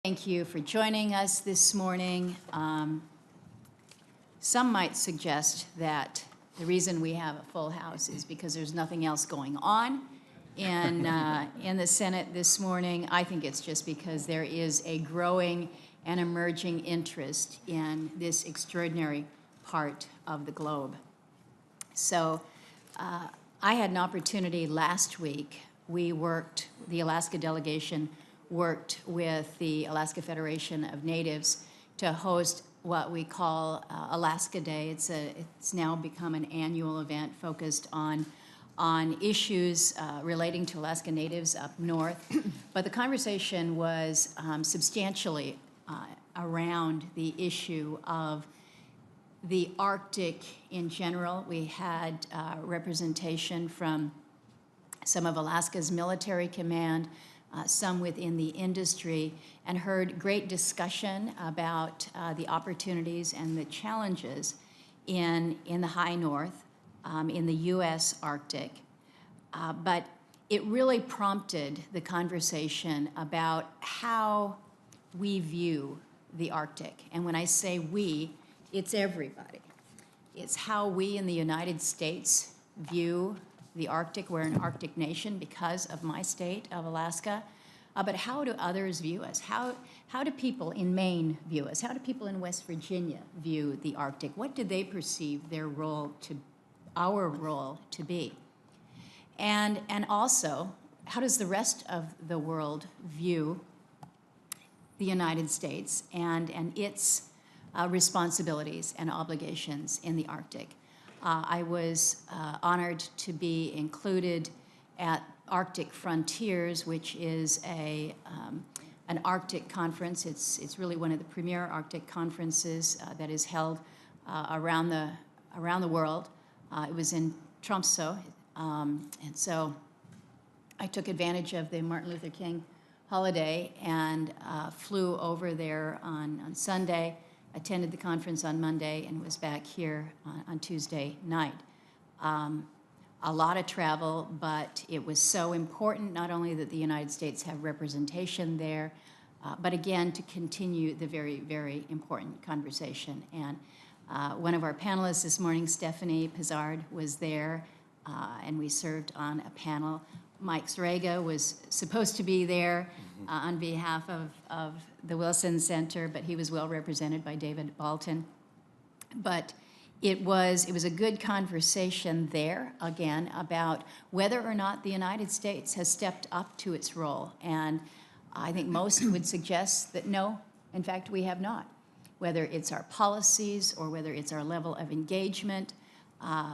Thank you for joining us this morning. Some might suggest that the reason we have a full house is because there's nothing else going on in the Senate this morning. I think it's just because there is a growing and emerging interest in this extraordinary part of the globe. So I had an opportunity last week. The Alaska delegation worked with the Alaska Federation of Natives to host what we call Alaska Day. It's now become an annual event focused on issues relating to Alaska Natives up north. But the conversation was substantially around the issue of the Arctic in general. We had representation from some of Alaska's military command, some within the industry, and heard great discussion about the opportunities and the challenges in the high north, in the U.S. Arctic. But it really prompted the conversation about how we view the Arctic. And when I say we, it's everybody. It's how we in the United States view the Arctic. We're an Arctic nation because of my state of Alaska. But how do others view us? How do people in Maine view us? How do people in West Virginia view the Arctic? What do they perceive our role to be? And also, how does the rest of the world view the United States and its responsibilities and obligations in the Arctic? I was honored to be included at Arctic Frontiers, which is an Arctic conference. It's really one of the premier Arctic conferences that is held around the world. It was in Tromsø, and so I took advantage of the Martin Luther King holiday and flew over there on Sunday, attended the conference on Monday, and was back here on Tuesday night. A lot of travel, but it was so important not only that the United States have representation there, but again, to continue the very, very important conversation. And one of our panelists this morning, Stephanie Pizzard, was there, and we served on a panel. Mike Srega was supposed to be there on behalf of the Wilson Center, but he was well represented by David Balton. But it was a good conversation there, again, about whether or not the United States has stepped up to its role. And I think most would suggest that no, in fact, we have not. Whether it's our policies or whether it's our level of engagement,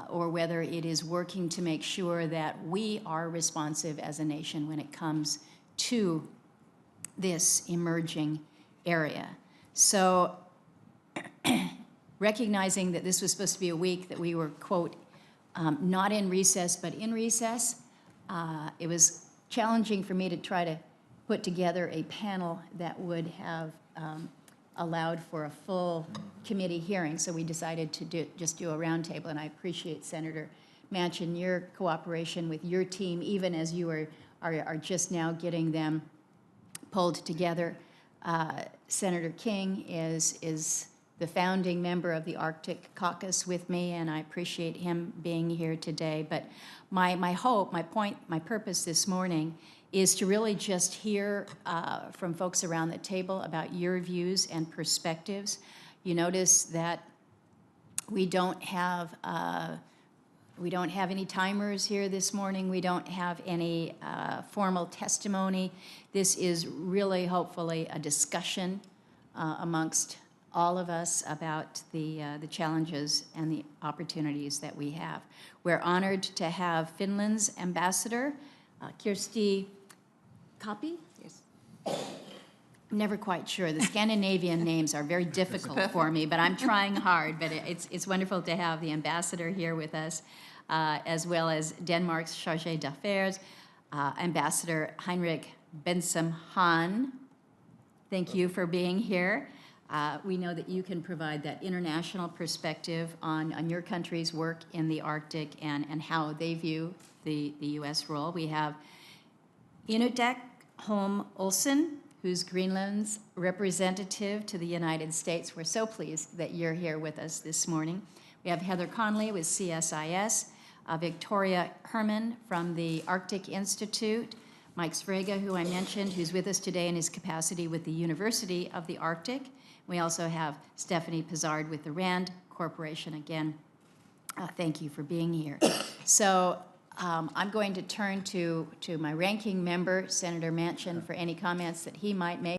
or whether it is working to make sure that we are responsive as a nation when it comes to this emerging area. So recognizing that this was supposed to be a week that we were, quote, not in recess, but in recess, it was challenging for me to try to put together a panel that would have allowed for a full committee hearing. So we decided to just do a roundtable, and I appreciate Senator Manchin, your cooperation with your team, even as you are just now getting them pulled together. Senator King is the founding member of the Arctic Caucus with me, and I appreciate him being here today. But my hope, my point, my purpose this morning is to really just hear from folks around the table about your views and perspectives. You notice that we don't have any timers here this morning. We don't have any formal testimony. This is really, hopefully, a discussion amongst all of us about the challenges and the opportunities that we have. We're honored to have Finland's ambassador, Kirsti Kapi? Yes. I'm never quite sure. The Scandinavian names are very difficult for me, but I'm trying hard. But it's wonderful to have the ambassador here with us, as well as Denmark's chargé d'affaires, Ambassador Heinrich Bensom-Han. Thank you for being here. We know that you can provide that international perspective on your country's work in the Arctic and how they view the U.S. role. We have Inutek Holm Olsen, who's Greenland's representative to the United States. We're so pleased that you're here with us this morning. We have Heather Conley with CSIS, Victoria Herman from the Arctic Institute, Mike Sfraga, who I mentioned, who's with us today in his capacity with the University of the Arctic. We also have Stephanie Pizzard with the RAND Corporation. Again, thank you for being here. So I'm going to turn to my ranking member, Senator Manchin, for any comments that he might make.